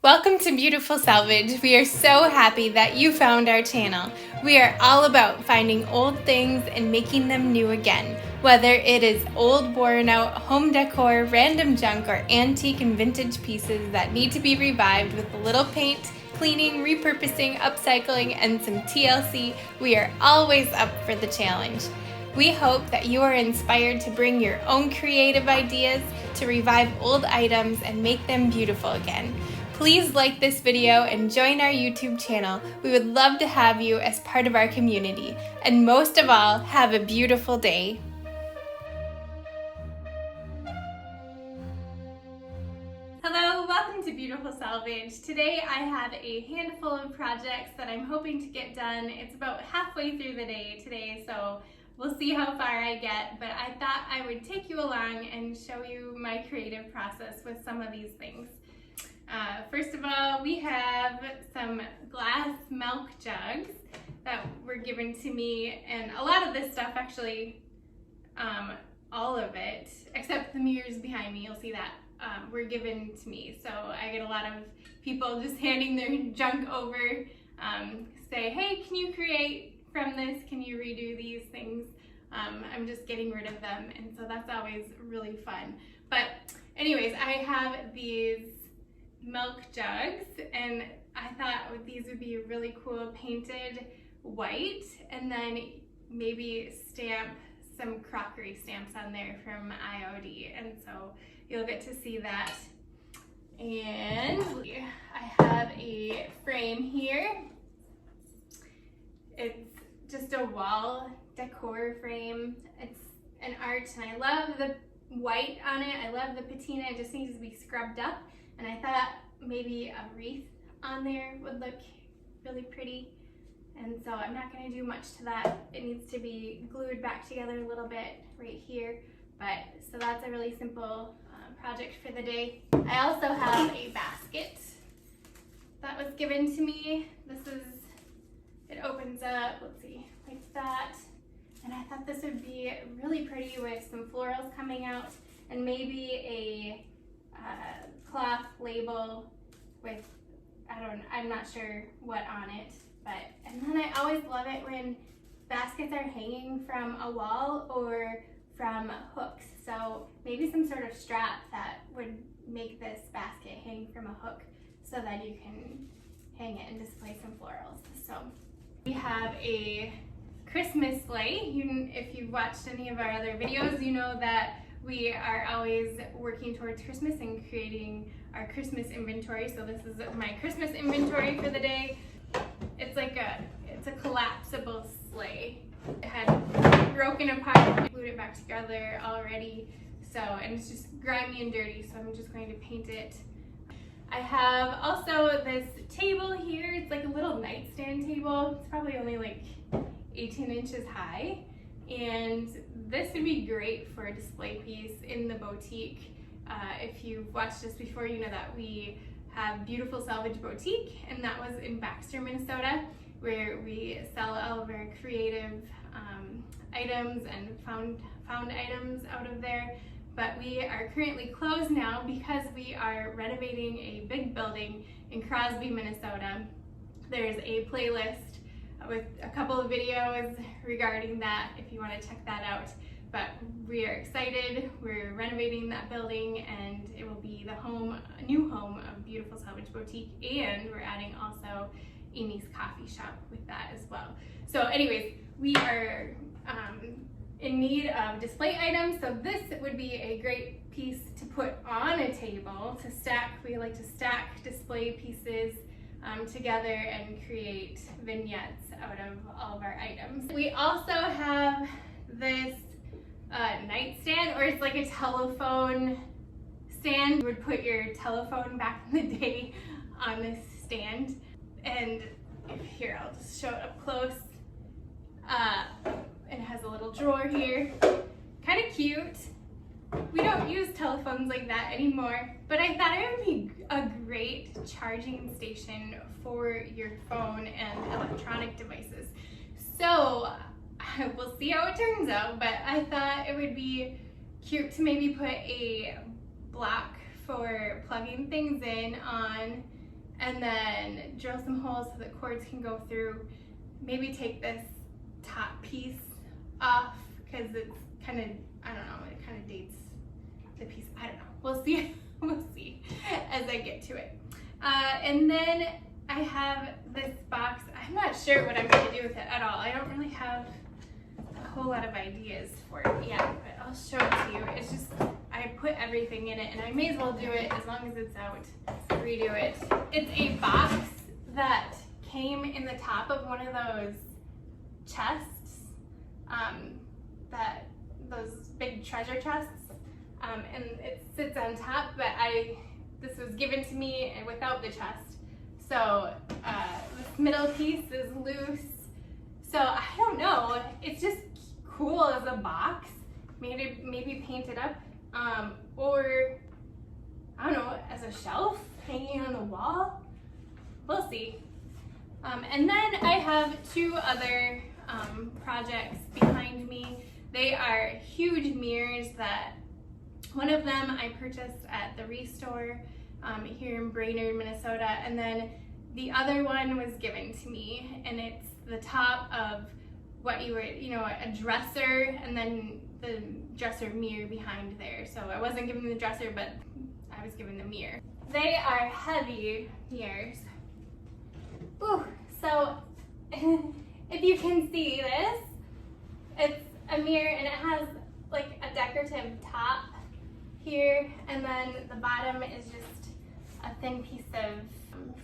Welcome to Beautiful Salvage. We are so happy that you found our channel. We are all about finding old things and making them new again. Whether it is old, worn out home decor, random junk, or antique and vintage pieces that need to be revived with a little paint, cleaning, repurposing, upcycling, and some TLC, we are always up for the challenge. We hope that you are inspired to bring your own creative ideas to revive old items and make them beautiful again. Please like this video and join our YouTube channel. We would love to have you as part of our community. And most of all, have a beautiful day. Hello, welcome to Beautiful Salvage. Today I have a handful of projects that I'm hoping to get done. It's about halfway through the day today, so we'll see how far I get, but I thought I would take you along and show you my creative process with some of these things. First of all, we have some glass milk jugs that were given to me, and a lot of this stuff actually, all of it, except the mirrors behind me, you'll see that, were given to me. So I get a lot of people just handing their junk over, say, hey, can you create from this? Can you redo these things? I'm just getting rid of them, and so that's always really fun. But anyways, I have these milk jugs, and I thought these would be really cool painted white, and then maybe stamp some crockery stamps on there from IOD, and so you'll get to see that. And I have a frame here. It's just a wall decor frame. It's an art, and I love the white on it. I love the patina. It just needs to be scrubbed up, and I thought maybe a wreath on there would look really pretty, and so I'm not going to do much to that. It needs to be glued back together a little bit right here, but so that's a really simple project for the day. I also have a basket that was given to me. It opens up, let's see, like that, and I thought this would be really pretty with some florals coming out and maybe a cloth label with, I'm not sure what on it, and then I always love it when baskets are hanging from a wall or from hooks. So maybe some sort of strap that would make this basket hang from a hook so that you can hang it and display some florals. So we have a Christmas sleigh. If you've watched any of our other videos, you know that we are always working towards Christmas and creating our Christmas inventory. So this is my Christmas inventory for the day. It's a collapsible sleigh. It had broken apart, I glued it back together already. And it's just grimy and dirty, so I'm just going to paint it. I have also this table here. It's like a little nightstand table. It's probably only like 18 inches high. And this would be great for a display piece in the boutique. If you've watched us before, you know that we have Beautiful Salvage Boutique, and that was in Baxter, Minnesota, where we sell all of our creative items and found items out of there. But we are currently closed now because we are renovating a big building in Crosby, Minnesota. There's a playlist with a couple of videos regarding that if you want to check that out. But we are excited. We're renovating that building, and it will be a new home of Beautiful Salvage Boutique, and we're adding also Amy's Coffee Shop with that as well. So anyways, we are in need of display items, so this would be a great piece to put on a table to stack. We like to stack display pieces together and create vignettes out of all of our items. We also have this nightstand, or it's like a telephone stand. You would put your telephone back in the day on this stand. And here, I'll just show it up close. It has a little drawer here. Kind of cute. We don't use telephones like that anymore, but I thought it would be a great charging station for your phone and electronic devices. So we'll see how it turns out, but I thought it would be cute to maybe put a block for plugging things in on and then drill some holes so the cords can go through. Maybe take this top piece off because it's kind of, I don't know, it kind of dates the piece. I don't know. We'll see. We'll see as I get to it. And then I have this box. I'm not sure what I'm going to do with it at all. I don't really have a whole lot of ideas for it yet, but I'll show it to you. It's just, I put everything in it, and I may as well do it as long as it's out, redo it. It's a box that came in the top of one of those chests, those big treasure chests, and it sits on top, but this was given to me without the chest. So this middle piece is loose. So I don't know, it's just cool as a box. Maybe paint it up, or I don't know, as a shelf hanging on the wall. We'll see. And then I have two other projects behind me. They are huge mirrors that one of them I purchased at the Restore here in Brainerd, Minnesota, and then the other one was given to me, and it's the top of what you were, a dresser, and then the dresser mirror behind there. So I wasn't given the dresser, but I was given the mirror. They are heavy mirrors. Ooh, so if you can see this, it's a mirror and it has like a decorative top here, and then the bottom is just a thin piece of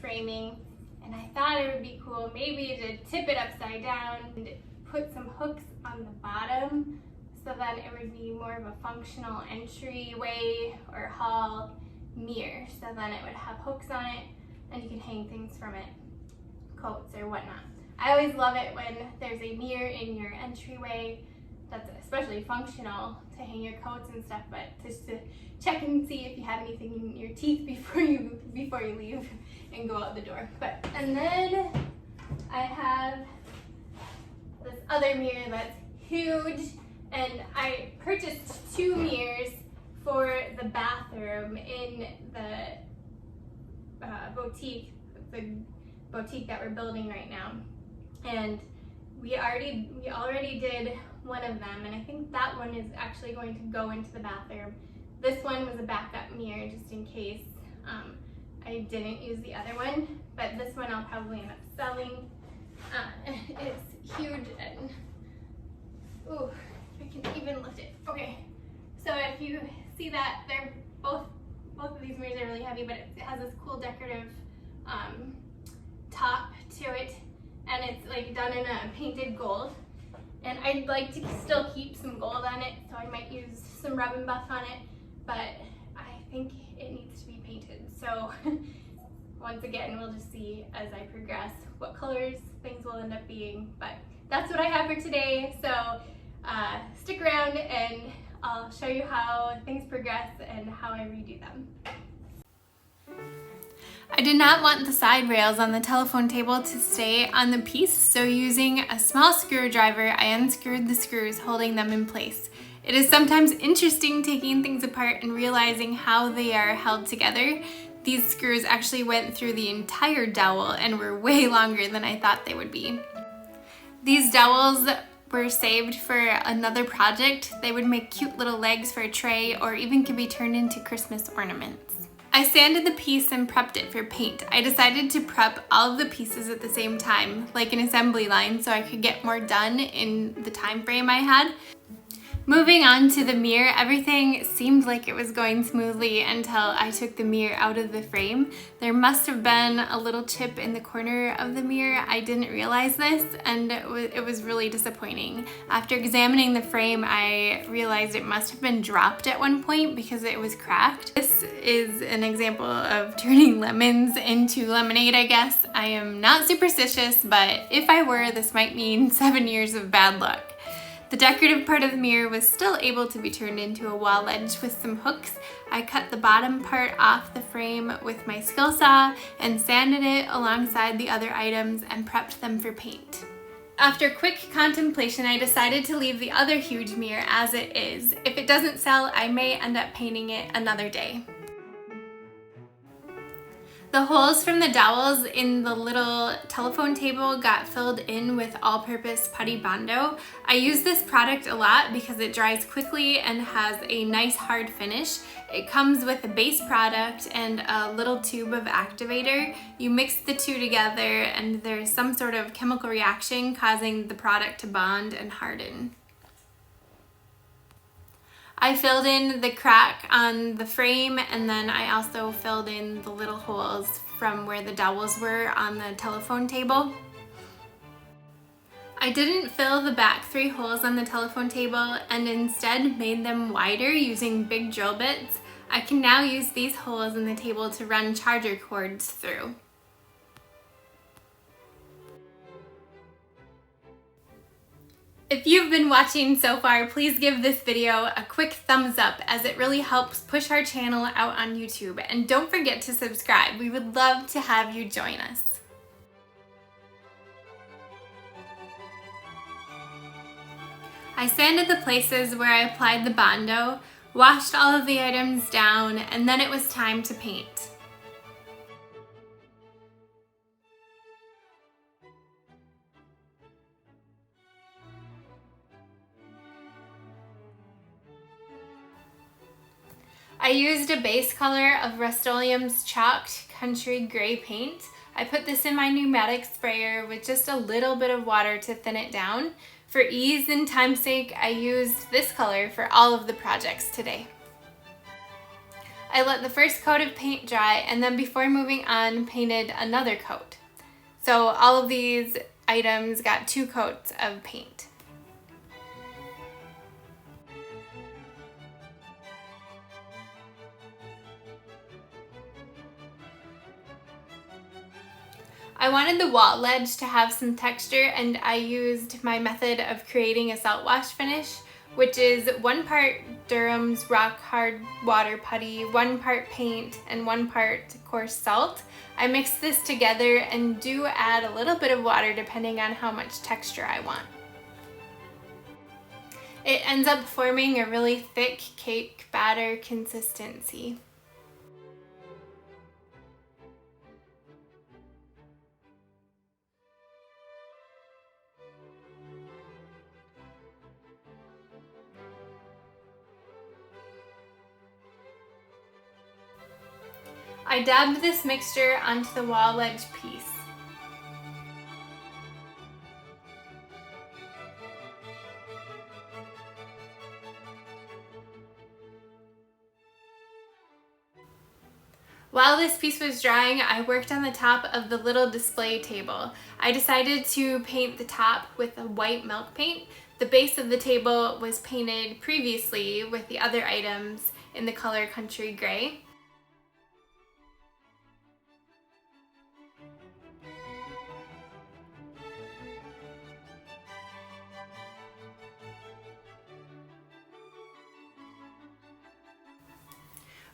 framing. And I thought it would be cool maybe to tip it upside down and put some hooks on the bottom so that it would be more of a functional entryway or hall mirror. So then it would have hooks on it and you can hang things from it, coats or whatnot. I always love it when there's a mirror in your entryway that's especially functional to hang your coats and stuff, but just to check and see if you have anything in your teeth before you leave and go out the door. And then I have this other mirror that's huge, and I purchased two mirrors for the bathroom in the boutique that we're building right now. And we already did one of them, and I think that one is actually going to go into the bathroom. This one was a backup mirror just in case I didn't use the other one, but this one I'll probably end up selling. It's huge, and ooh, if I can even lift it. Okay, so if you see that, they're both of these mirrors are really heavy, but it has this cool decorative top to it, and it's like done in a painted gold. And I'd like to still keep some gold on it, so I might use some rub and buff on it, but I think it needs to be painted. So once again, we'll just see as I progress what colors things will end up being. But that's what I have for today. So stick around and I'll show you how things progress and how I redo them. I did not want the side rails on the telephone table to stay on the piece, so using a small screwdriver, I unscrewed the screws holding them in place. It is sometimes interesting taking things apart and realizing how they are held together. These screws actually went through the entire dowel and were way longer than I thought they would be. These dowels were saved for another project. They would make cute little legs for a tray, or even could be turned into Christmas ornaments. I sanded the piece and prepped it for paint. I decided to prep all of the pieces at the same time, like an assembly line, so I could get more done in the time frame I had. Moving on to the mirror, everything seemed like it was going smoothly until I took the mirror out of the frame. There must have been a little chip in the corner of the mirror. I didn't realize this, and it was really disappointing. After examining the frame, I realized it must have been dropped at one point because it was cracked. This is an example of turning lemons into lemonade, I guess. I am not superstitious, but if I were, this might mean 7 years of bad luck. The decorative part of the mirror was still able to be turned into a wall edge with some hooks. I cut the bottom part off the frame with my skill saw and sanded it alongside the other items and prepped them for paint. After quick contemplation, I decided to leave the other huge mirror as it is. If it doesn't sell, I may end up painting it another day. The holes from the dowels in the little telephone table got filled in with all-purpose putty Bondo. I use this product a lot because it dries quickly and has a nice hard finish. It comes with a base product and a little tube of activator. You mix the two together and there's some sort of chemical reaction causing the product to bond and harden. I filled in the crack on the frame, and then I also filled in the little holes from where the dowels were on the telephone table. I didn't fill the back 3 holes on the telephone table and instead made them wider using big drill bits. I can now use these holes in the table to run charger cords through. If you've been watching so far, please give this video a quick thumbs up as it really helps push our channel out on YouTube. And don't forget to subscribe. We would love to have you join us. I sanded the places where I applied the Bondo, washed all of the items down, and then it was time to paint. I used a base color of Rust-Oleum's chalked country gray paint. I put this in my pneumatic sprayer with just a little bit of water to thin it down. For ease and time's sake, I used this color for all of the projects today. I let the first coat of paint dry, and then before moving on, painted another coat. So all of these items got 2 coats of paint. I wanted the wall ledge to have some texture, and I used my method of creating a salt wash finish, which is 1 part Durham's rock hard water putty, 1 part paint, and 1 part coarse salt. I mix this together and do add a little bit of water depending on how much texture I want. It ends up forming a really thick cake batter consistency. I dabbed this mixture onto the wall ledge piece. While this piece was drying, I worked on the top of the little display table. I decided to paint the top with a white milk paint. The base of the table was painted previously with the other items in the color country gray.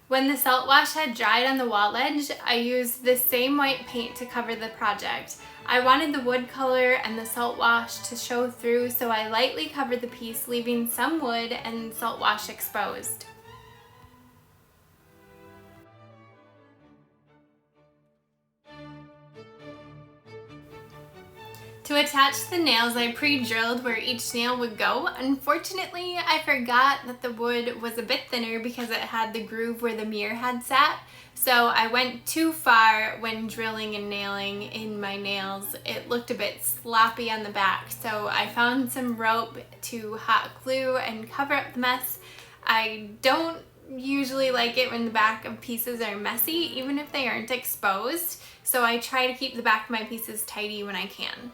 When the salt wash had dried on the wall ledge, I used this same white paint to cover the project. I wanted the wood color and the salt wash to show through, so I lightly covered the piece, leaving some wood and salt wash exposed. To attach the nails, I pre-drilled where each nail would go. Unfortunately, I forgot that the wood was a bit thinner because it had the groove where the mirror had sat. So I went too far when drilling and nailing in my nails. It looked a bit sloppy on the back, so I found some rope to hot glue and cover up the mess. I don't usually like it when the back of pieces are messy, even if they aren't exposed. So I try to keep the back of my pieces tidy when I can.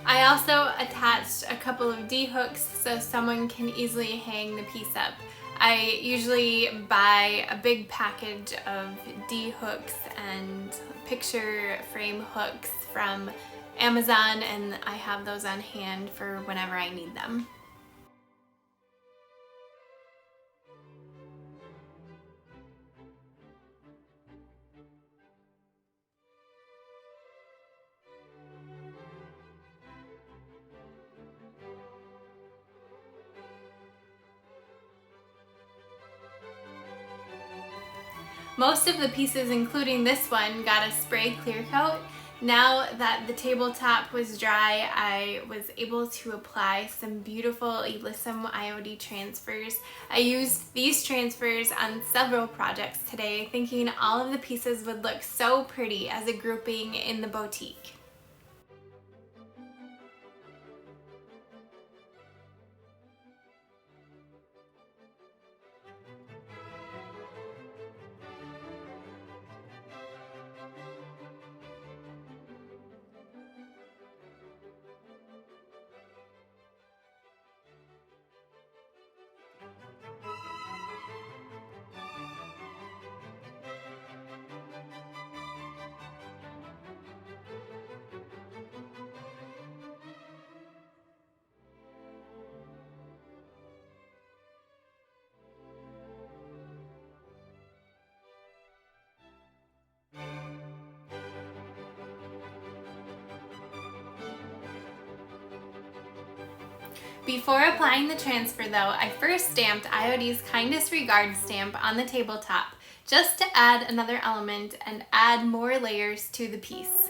I also attached a couple of D-hooks so someone can easily hang the piece up. I usually buy a big package of D-hooks and picture frame hooks from Amazon, and I have those on hand for whenever I need them. Most of the pieces, including this one, got a spray clear coat. Now that the tabletop was dry, I was able to apply some beautiful Elysium IOD transfers. I used these transfers on several projects today, thinking all of the pieces would look so pretty as a grouping in the boutique. Before applying the transfer though, I first stamped IOD's Kindest Regards stamp on the tabletop, just to add another element and add more layers to the piece.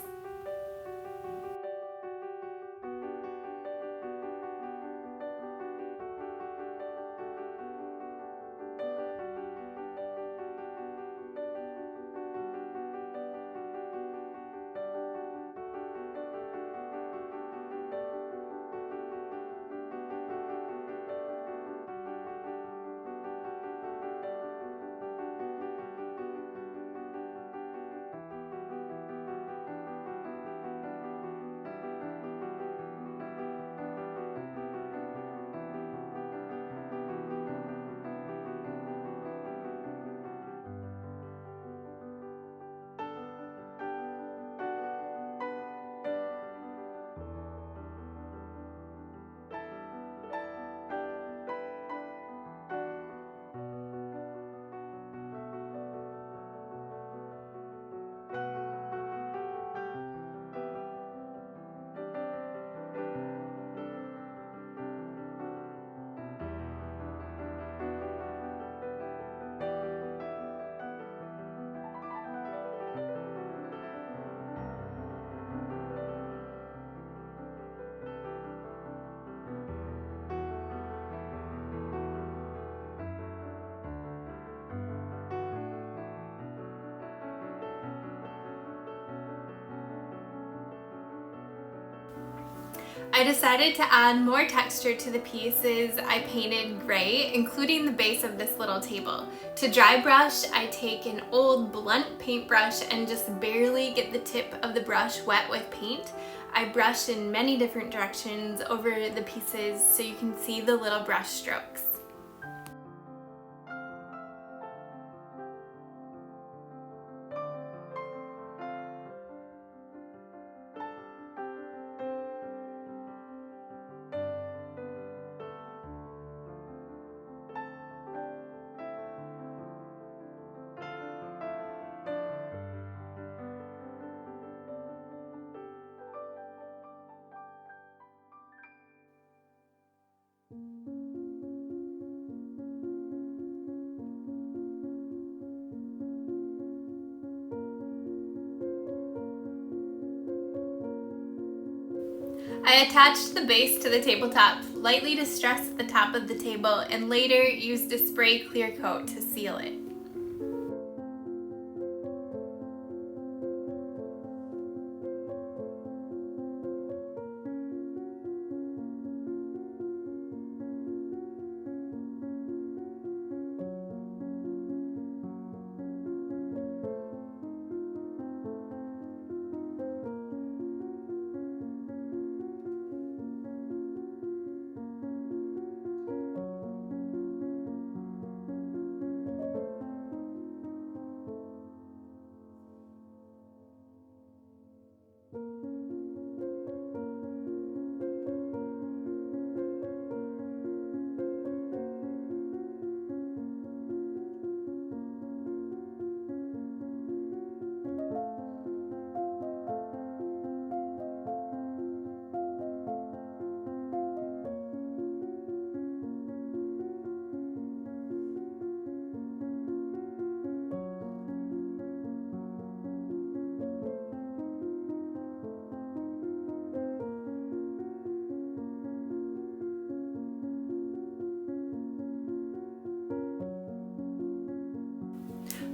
I decided to add more texture to the pieces. I painted gray, including the base of this little table. To dry brush, I take an old blunt paintbrush and just barely get the tip of the brush wet with paint. I brush in many different directions over the pieces so you can see the little brush strokes. I attached the base to the tabletop, lightly distressed the top of the table, and later used a spray clear coat to seal it.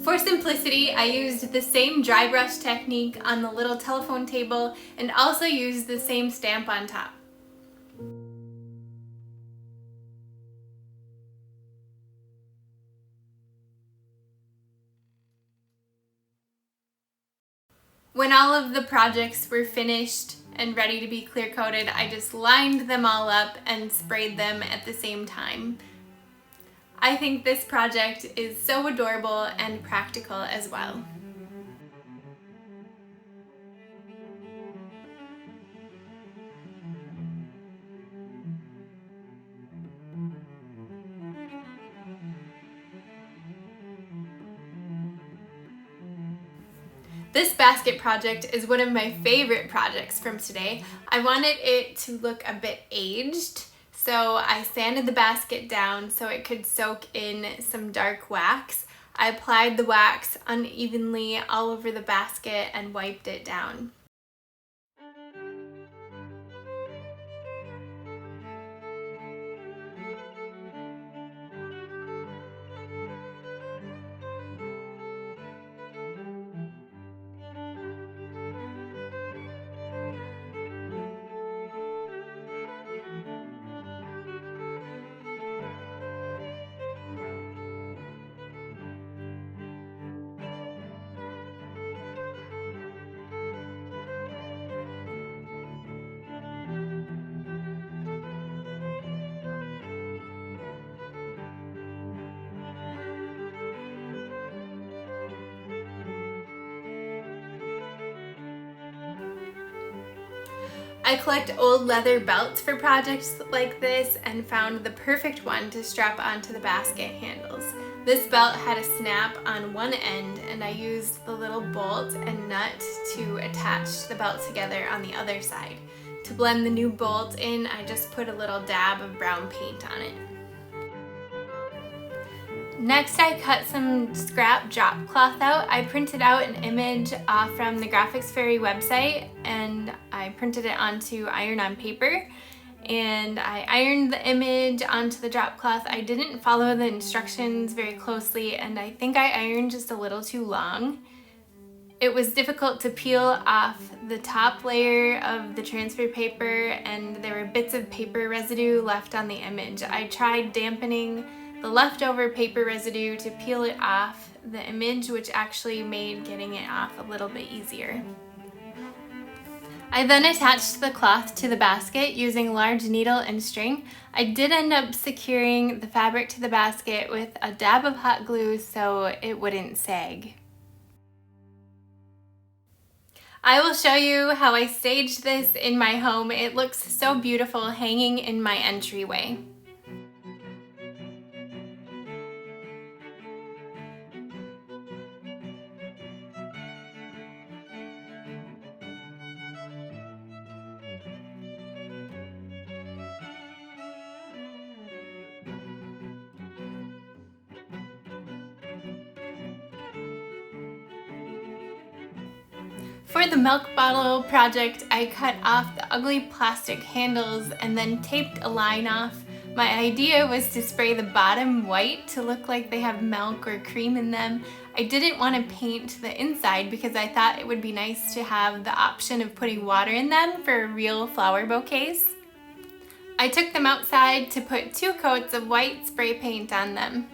For simplicity, I used the same dry brush technique on the little telephone table and also used the same stamp on top. When all of the projects were finished and ready to be clear coated, I just lined them all up and sprayed them at the same time. I think this project is so adorable and practical as well. This basket project is one of my favorite projects from today. I wanted it to look a bit aged, so I sanded the basket down so it could soak in some dark wax. I applied the wax unevenly all over the basket and wiped it down. I collect old leather belts for projects like this and found the perfect one to strap onto the basket handles. This belt had a snap on one end and I used the little bolt and nut to attach the belt together on the other side. To blend the new bolt in, I just put a little dab of brown paint on it. Next, I cut some scrap drop cloth out. I printed out an image from the Graphics Fairy website and I printed it onto iron-on paper and I ironed the image onto the drop cloth. I didn't follow the instructions very closely and I think I ironed just a little too long. It was difficult to peel off the top layer of the transfer paper and there were bits of paper residue left on the image. I tried dampening the leftover paper residue to peel it off the image, which actually made getting it off a little bit easier. I then attached the cloth to the basket using a large needle and string. I did end up securing the fabric to the basket with a dab of hot glue so it wouldn't sag. I will show you how I staged this in my home. It looks so beautiful hanging in my entryway. For the milk bottle project, I cut off the ugly plastic handles and then taped a line off. My idea was to spray the bottom white to look like they have milk or cream in them. I didn't want to paint the inside because I thought it would be nice to have the option of putting water in them for real flower bouquets. I took them outside to put 2 coats of white spray paint on them.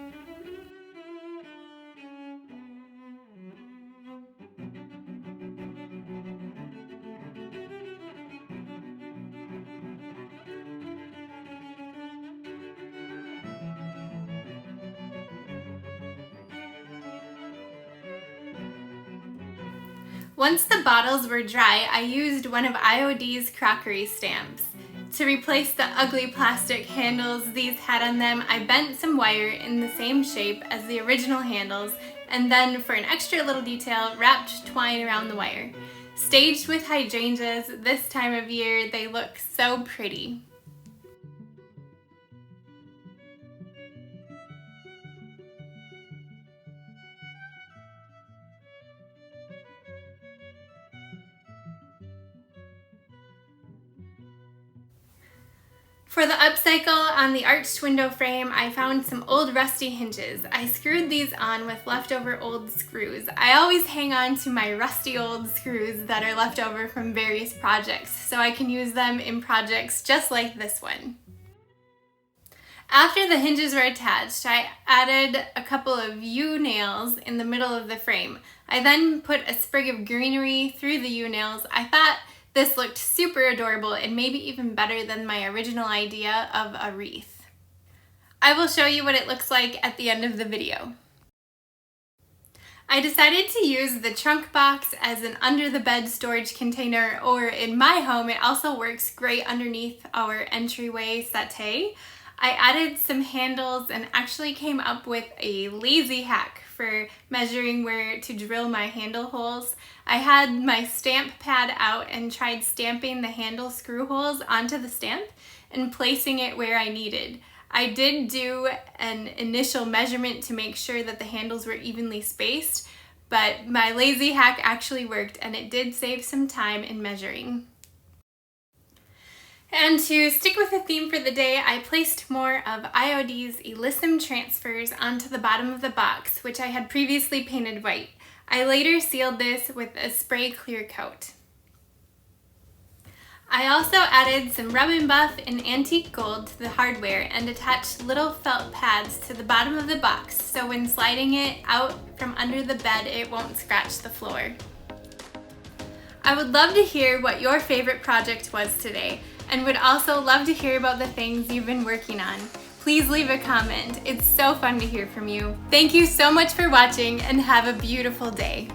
Once the bottles were dry, I used one of IOD's crockery stamps. To replace the ugly plastic handles these had on them, I bent some wire in the same shape as the original handles and then, for an extra little detail, wrapped twine around the wire. Staged with hydrangeas this time of year, they look so pretty. For the upcycle on the arched window frame, I found some old rusty hinges. I screwed these on with leftover old screws. I always hang on to my rusty old screws that are left over from various projects, so I can use them in projects just like this one. After the hinges were attached, I added a couple of U-nails in the middle of the frame. I then put a sprig of greenery through the U-nails. I thought this looked super adorable and maybe even better than my original idea of a wreath. I will show you what it looks like at the end of the video. I decided to use the trunk box as an under the bed storage container, or in my home it also works great underneath our entryway settee. I added some handles and actually came up with a lazy hack for measuring where to drill my handle holes. I had my stamp pad out and tried stamping the handle screw holes onto the stamp and placing it where I needed. I did do an initial measurement to make sure that the handles were evenly spaced, but my lazy hack actually worked and it did save some time in measuring. And to stick with the theme for the day, I placed more of IOD's Elysium transfers onto the bottom of the box, which I had previously painted white. I later sealed this with a spray clear coat. I also added some rub and buff in antique gold to the hardware and attached little felt pads to the bottom of the box, so when sliding it out from under the bed, it won't scratch the floor. I would love to hear what your favorite project was today, and would also love to hear about the things you've been working on. Please leave a comment. It's so fun to hear from you. Thank you so much for watching and have a beautiful day.